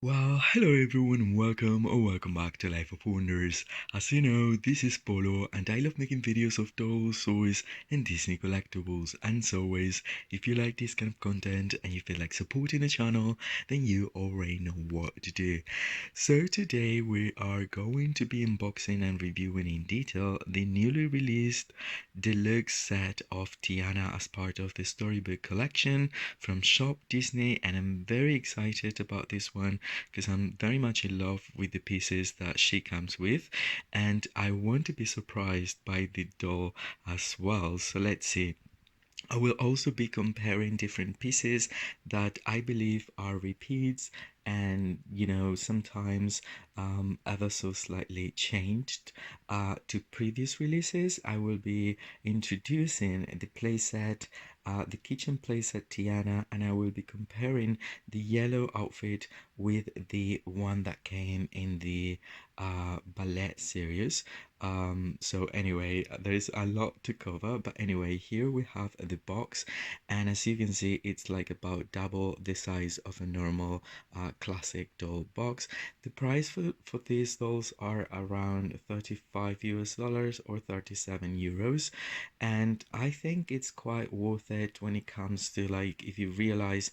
Well, hello everyone and welcome or welcome back to Life of Wonders. As you know, this is Polo and I love making videos of dolls, toys and Disney collectibles. And as always, if you like this kind of content and you feel like supporting the channel, then you already know what to do. So today we are going to be unboxing and reviewing in detail the newly released deluxe set of Tiana as part of the Storybook collection from Shop Disney, and I'm very excited about this one because I'm very much in love with the pieces that she comes with, and I want to be surprised by the doll as well. So let's see. I will also be comparing different pieces that I believe are repeats and sometimes ever so slightly changed to previous releases. I will be introducing the playset, the kitchen playset Tiana, and I will be comparing the yellow outfit with the one that came in the ballet series. So anyway, there is a lot to cover, but anyway, here we have the box, and as you can see, it's like about double the size of a normal classic doll box. The price for these dolls are around 35 US dollars or 37 euros, and I think it's quite worth it when it comes to, like, if you realize,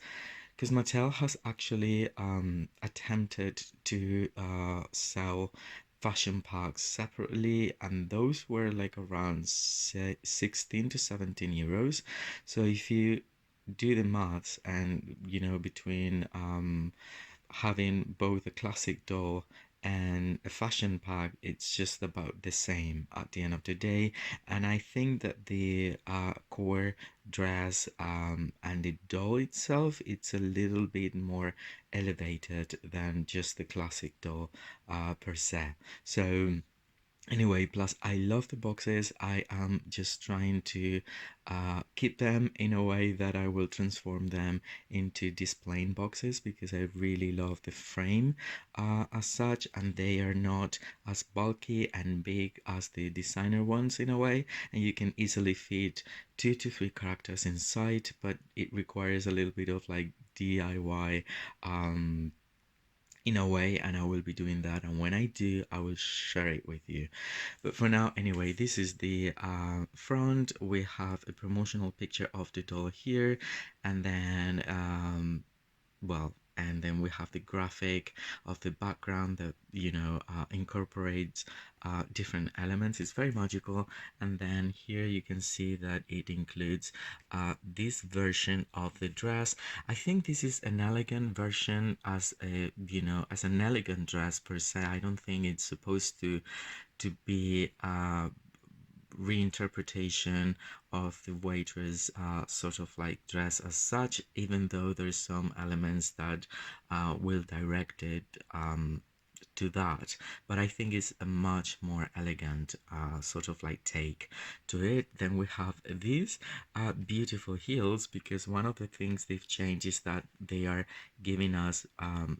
because Mattel has actually attempted to sell fashion packs separately, and those were like around 16 to 17 euros. So if you do the maths, and between having both a classic doll and a fashion pack, it's just about the same at the end of the day. And I think that the core dress and the doll itself, it's a little bit more elevated than just the classic doll per se. So anyway, plus I love the boxes. I am just trying to keep them in a way that I will transform them into displaying boxes, because I really love the frame as such, and they are not as bulky and big as the designer ones in a way, and you can easily fit 2 to 3 characters inside, but it requires a little bit of like DIY in a way, and I will be doing that, and when I do, I will share it with you. But for now, anyway, this is the front. We have a promotional picture of the doll here, and then and then we have the graphic of the background that incorporates different elements. It's very magical. And then here you can see that it includes this version of the dress. I think this is an elegant version, as a as an elegant dress per se. I don't think it's supposed to be reinterpretation of the waitress sort of like dress as such, even though there's some elements that will direct it to that, but I think it's a much more elegant sort of like take to it. Then we have these beautiful heels, because one of the things they've changed is that they are giving us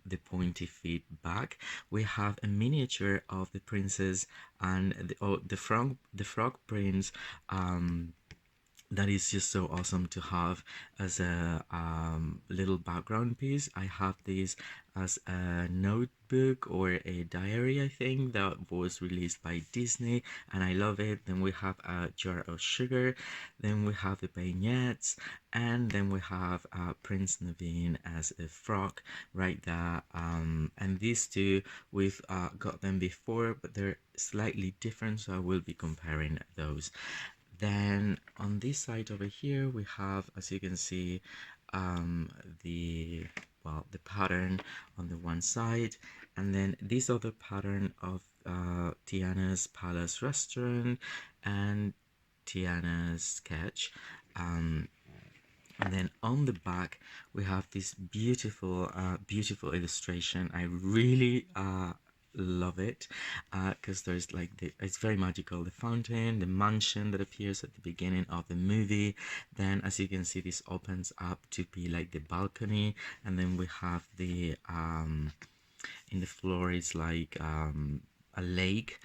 the pointy feet back. We have a miniature of the princess and the frog prince, that is just so awesome to have as a little background piece. I have this as a notebook or a diary, I think, that was released by Disney, and I love it. Then we have a jar of sugar, then we have the beignets, and then we have Prince Naveen as a frog right there. And these two, we've got them before, but they're slightly different, so I will be comparing those. Then on this side over here, we have, as you can see, um, the the pattern on the one side, and then this other pattern of Tiana's Palace Restaurant and Tiana's sketch. And then on the back, we have this beautiful, beautiful illustration. I really love it because there's like it's very magical. The fountain, the mansion that appears at the beginning of the movie. Then, as you can see, this opens up to be like the balcony, and then we have the in the floor is like a lake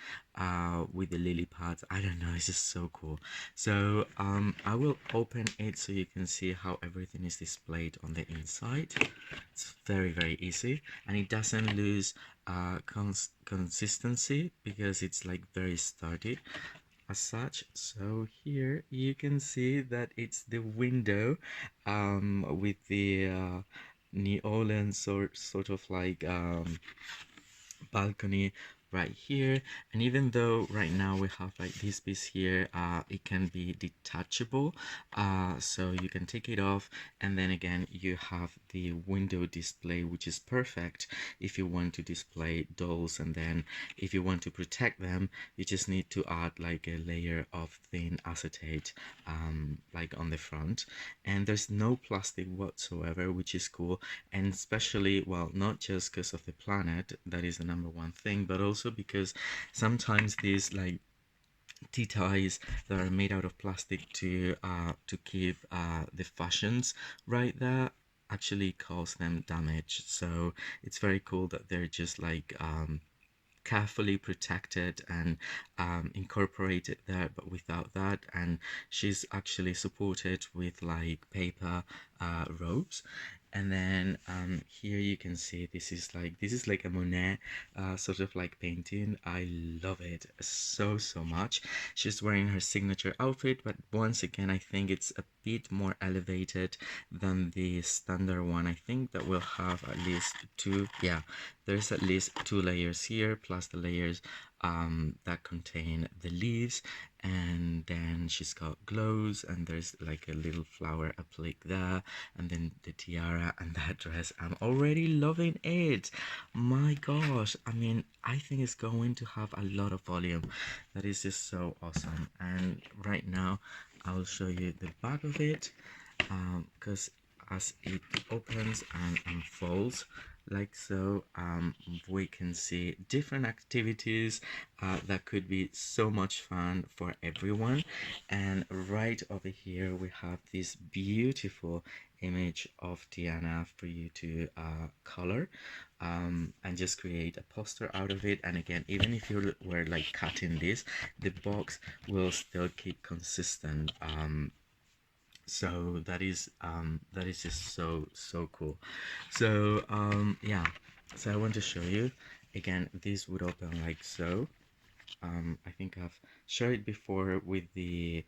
with the lily pads. I don't know, it's just so cool. So I will open it so you can see how everything is displayed on the inside. It's very, very easy, and it doesn't lose consistency because it's like very sturdy as such. So here you can see that it's the window with the New Orleans sort of like balcony right here. And even though right now we have like this piece here, it can be detachable, so you can take it off, and then again you have the window display, which is perfect if you want to display dolls, and then if you want to protect them, you just need to add like a layer of thin acetate like on the front. And there's no plastic whatsoever, which is cool. And especially, well, not just because of the planet, that is the number one thing, but also because sometimes these like tea ties that are made out of plastic to keep the fashions right there actually cause them damage. So it's very cool that they're just like carefully protected and incorporated there, but without that. And she's actually supported with like paper ropes. And then here you can see this is like a Monet sort of like painting. I love it so much. She's wearing her signature outfit, but once again I think it's a bit more elevated than the standard one. I think that will have at least two, yeah, there's at least two layers here plus the layers that contain the leaves. And then she's got glows, and there's like a little flower applique there, and then the tiara and that dress. I'm already loving it. My gosh, I mean, I think it's going to have a lot of volume. That is just so awesome. And right now I'll show you the back of it, because as it opens and unfolds like so, we can see different activities that could be so much fun for everyone. And right over here we have this beautiful image of Tiana for you to color and just create a poster out of it. And again, even if you were like cutting this, the box will still keep consistent. So that is just so cool. So yeah, so I want to show you again. This would open like so. I think I've shared it before with the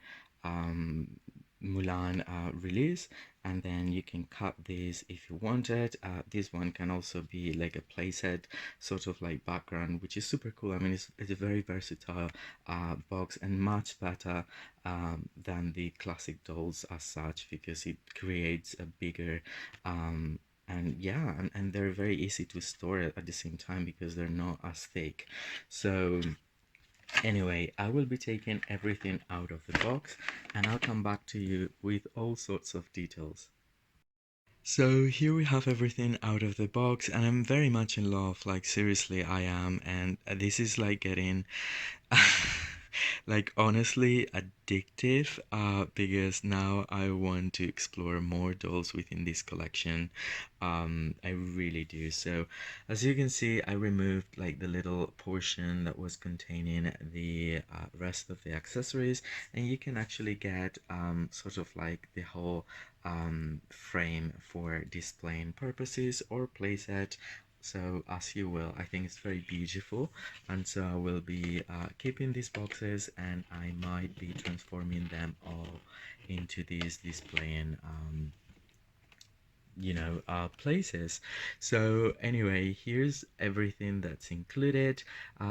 Mulan release, and then you can cut this if you wanted. This one can also be like a playset sort of like background, which is super cool. I mean, it's a very versatile box, and much better than the classic dolls as such, because it creates a bigger and yeah, and they're very easy to store at the same time because they're not as thick. So anyway, I will be taking everything out of the box, and I'll come back to you with all sorts of details. So here we have everything out of the box, and I'm very much in love, like seriously I am. And this is like getting like honestly addictive, because now I want to explore more dolls within this collection. I really do. So as you can see, I removed like the little portion that was containing the rest of the accessories, and you can actually get sort of like the whole frame for displaying purposes or playset. So as you will, I think it's very beautiful, and so I will be keeping these boxes, and I might be transforming them all into these displaying places. So anyway, here's everything that's included,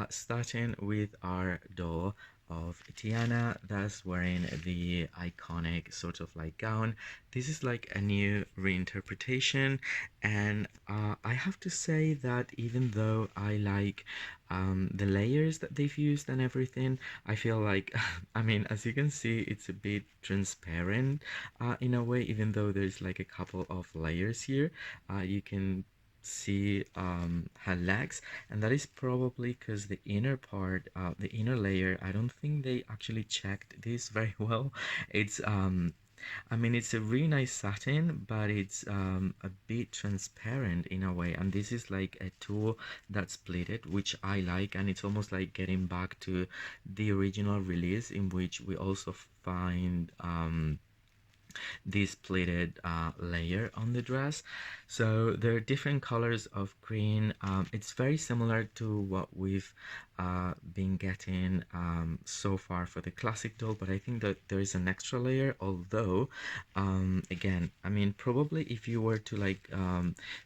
starting with our doll of Tiana that's wearing the iconic sort of like gown. This is like a new reinterpretation, and I have to say that even though I like the layers that they've used and everything, I feel like I mean, as you can see, it's a bit transparent in a way, even though there's like a couple of layers here. You can see her legs, and that is probably because the inner part, the inner layer, I don't think they actually checked this very well. It's I mean, it's a really nice satin, but it's a bit transparent in a way. And this is like a tool that's pleated, which I like. And it's almost like getting back to the original release, in which we also find this pleated layer on the dress. So there are different colors of green. It's very similar to what we've been getting so far for the classic doll, but I think that there is an extra layer. Although again, I mean, probably if you were to like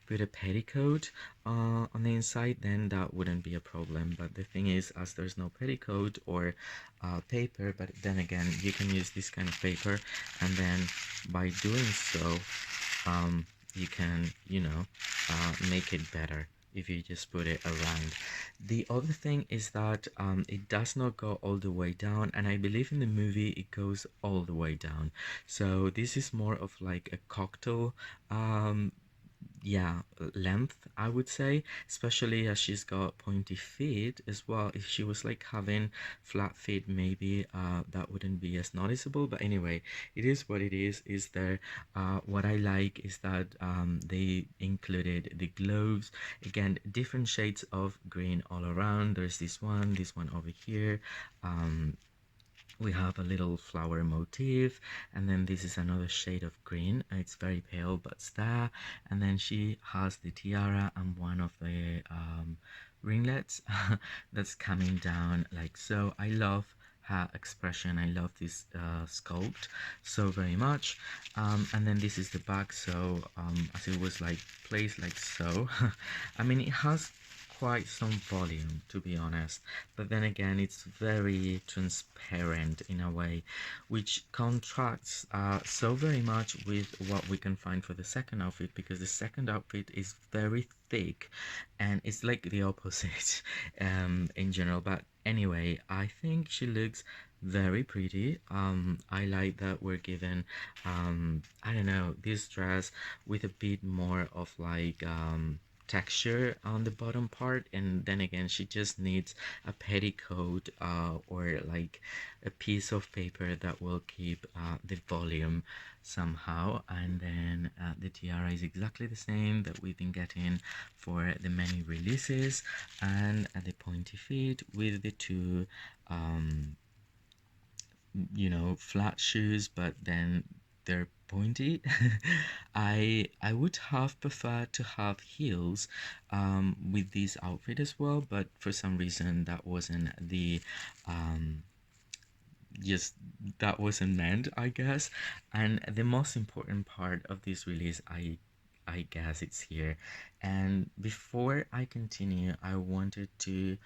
put a petticoat on the inside, then that wouldn't be a problem. But the thing is, as there's no petticoat or paper, but then again, you can use this kind of paper, and then by doing so, you can, you know, make it better if you just put it around. The other thing is that it does not go all the way down, and I believe in the movie it goes all the way down. So this is more of like a cocktail yeah, length, I would say, especially as she's got pointy feet as well. If she was like having flat feet, maybe that wouldn't be as noticeable. But anyway, it is what it is there. What I like is that they included the gloves, again, different shades of green all around. There's this one over here. We have a little flower motif, and then this is another shade of green. It's very pale, but it's there. And then she has the tiara and one of the ringlets that's coming down like so. I love her expression. I love this sculpt so very much. And then this is the back, so as it was like placed like so. I mean, it has quite some volume, to be honest, but then again, it's very transparent in a way, which contrasts so very much with what we can find for the second outfit, because the second outfit is very thick and it's like the opposite in general. But anyway, I think she looks very pretty. I like that we're given I don't know, this dress with a bit more of like texture on the bottom part, and then again, she just needs a petticoat or like a piece of paper that will keep the volume somehow. And then the tiara is exactly the same that we've been getting for the many releases, and the pointy feet with the two you know, flat shoes, but then they're pointy. I would have preferred to have heels with this outfit as well, but for some reason that wasn't the just that wasn't meant, I guess. And the most important part of this release, I guess it's here. And before I continue, I wanted to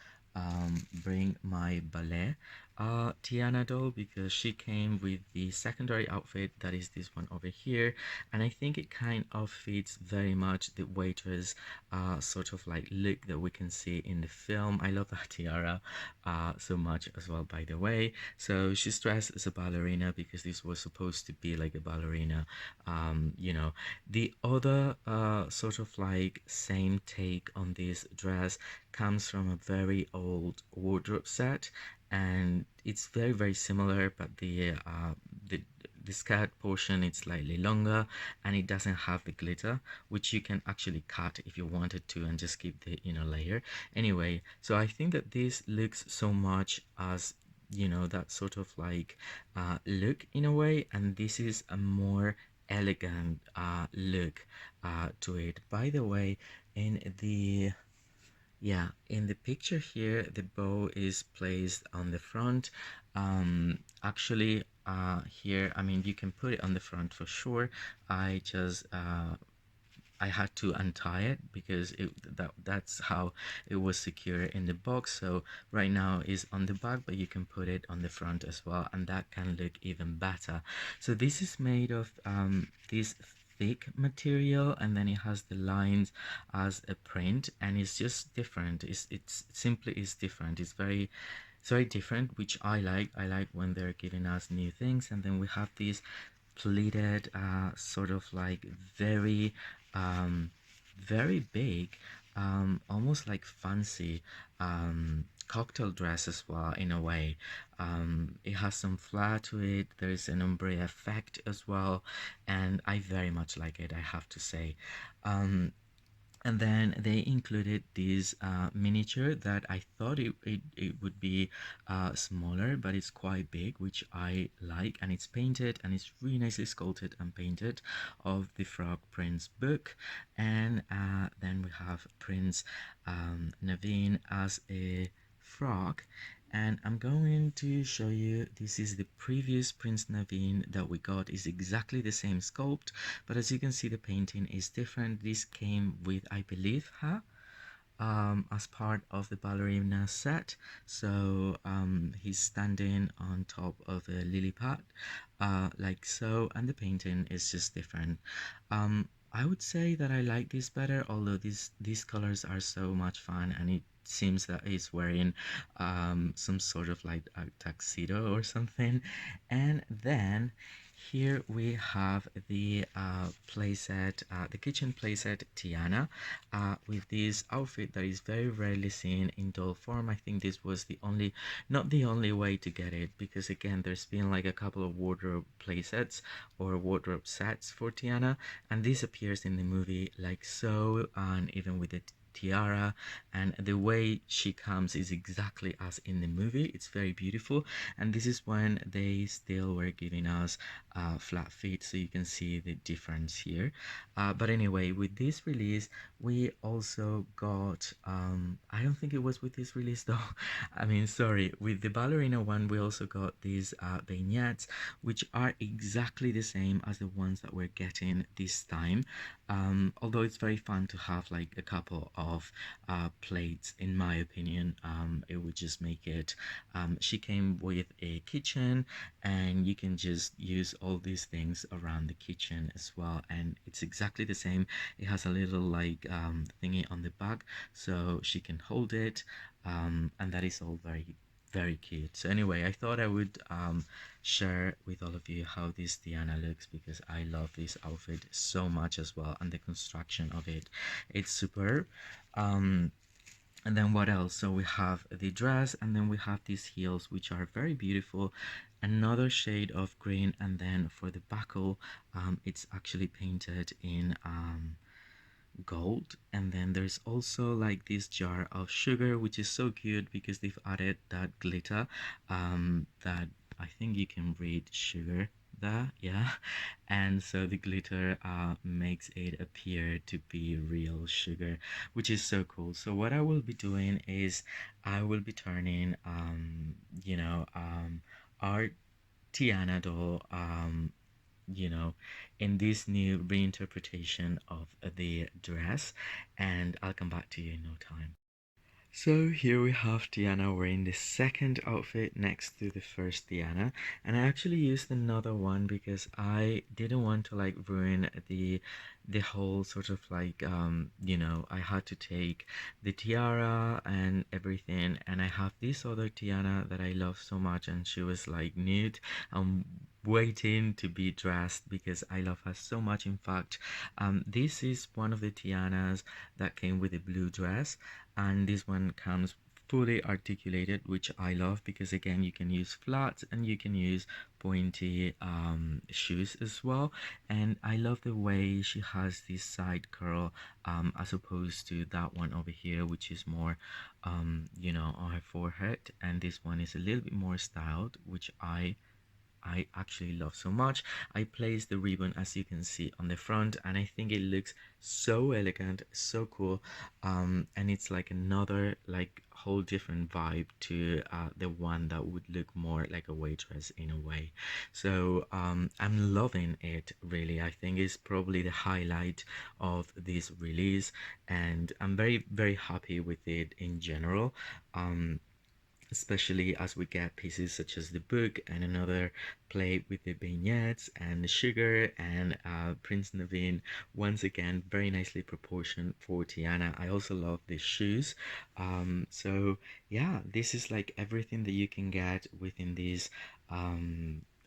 bring my ballet Tiana doll, because she came with the secondary outfit, that is this one over here, and I think it kind of fits very much the waitress sort of like look that we can see in the film. I love that tiara so much as well, by the way. So she's dressed as a ballerina because this was supposed to be like a ballerina. You know, the other sort of like same take on this dress comes from a very old wardrobe set, and it's very similar, but the skirt portion is slightly longer, and it doesn't have the glitter, which you can actually cut if you wanted to and just keep the inner layer. Anyway, so I think that this looks so much as, you know, that sort of like look in a way, and this is a more elegant look to it. By the way, in the yeah, in the picture here, the bow is placed on the front. Actually, here, I mean, you can put it on the front for sure. I just I had to untie it because that's how it was secure in the box. So right now is on the back, but you can put it on the front as well, and that can look even better. So this is made of this thick material, and then it has the lines as a print, and it's just different. It's simply is different. It's very different, which I like. I like when they're giving us new things. And then we have these pleated sort of like very very big almost like fancy cocktail dress as well in a way. It has some flair to it. There is an ombre effect as well, and I very much like it, I have to say. And then they included this miniature that I thought it would be smaller, but it's quite big, which I like, and it's painted and it's really nicely sculpted and painted of the Frog Prince book. And then we have Prince Naveen as a frog, and I'm going to show you. This is the previous Prince Naveen that we got. Is exactly the same sculpt, but as you can see the painting is different. This came with, I believe, her as part of the ballerina set. So he's standing on top of a lily pad, like so, and the painting is just different. I would say that I like this better, although these colors are so much fun, and it seems that he's wearing some sort of like a tuxedo or something. And then here we have the playset, the kitchen playset Tiana, with this outfit that is very rarely seen in doll form. I think this was the only, not the only way to get it, because again, there's been like a couple of wardrobe playsets or wardrobe sets for Tiana, and this appears in the movie like so, and even with the tiara, and the way she comes is exactly as in the movie. It's very beautiful, and this is when they still were giving us flat feet, so you can see the difference here. But anyway, with this release we also got, I don't think it was with this release though. I mean, sorry, with the ballerina one we also got these vignettes, which are exactly the same as the ones that we're getting this time. Although it's very fun to have like a couple of plates, in my opinion. It would just make it, she came with a kitchen, and you can just use all these things around the kitchen as well, and it's exactly the same. It has a little like thingy on the back, so she can hold it, and that is all very cute. So anyway, I thought I would share with all of you how this Diana looks, because I love this outfit so much as well, and the construction of it, it's superb. um and then what else? So we have the dress, and then we have these heels, which are very beautiful, another shade of green, and then for the buckle, it's actually painted in gold. And then there's also like this jar of sugar, which is so cute because they've added that glitter, that I think you can read sugar there, yeah. And so the glitter makes it appear to be real sugar, which is so cool. So what I will be doing is I will be turning our Tiana doll, you know, in this new reinterpretation of the dress, and I'll come back to you in no time. So here we have Tiana wearing the second outfit next to the first Tiana, and I actually used another one because I didn't want to like ruin the whole sort of like I had to take the tiara and everything, and I have this other Tiana that I love so much, and she was like nude. I'm waiting to be dressed because I love her so much. In fact, this is one of the Tianas that came with a blue dress, and this one comes fully articulated, which I love because again you can use flats and you can use pointy shoes as well. And I love the way she has this side curl, as opposed to that one over here, which is more on her forehead, and this one is a little bit more styled, which I actually love so much. I placed the ribbon, as you can see, on the front, and I think it looks so elegant, so cool. And it's like another like whole different vibe to the one that would look more like a waitress in a way. So I'm loving it really. I think it's probably the highlight of this release, and I'm very happy with it in general. Especially as we get pieces such as the book and another plate with the vignettes and the sugar, and Prince Naveen, once again very nicely proportioned for Tiana. I also love the shoes. So yeah, this is like everything that you can get within this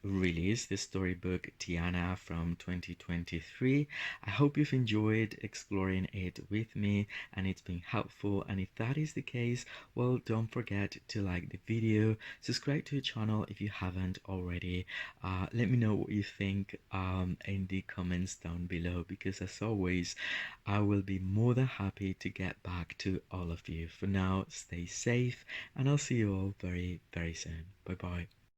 released the storybook Tiana from 2023. I hope you've enjoyed exploring it with me and it's been helpful. And if that is the case, well, don't forget to like the video, subscribe to the channel if you haven't already. Let me know what you think in the comments down below, because as always, I will be more than happy to get back to all of you. For now, stay safe and I'll see you all very, very soon. Bye bye.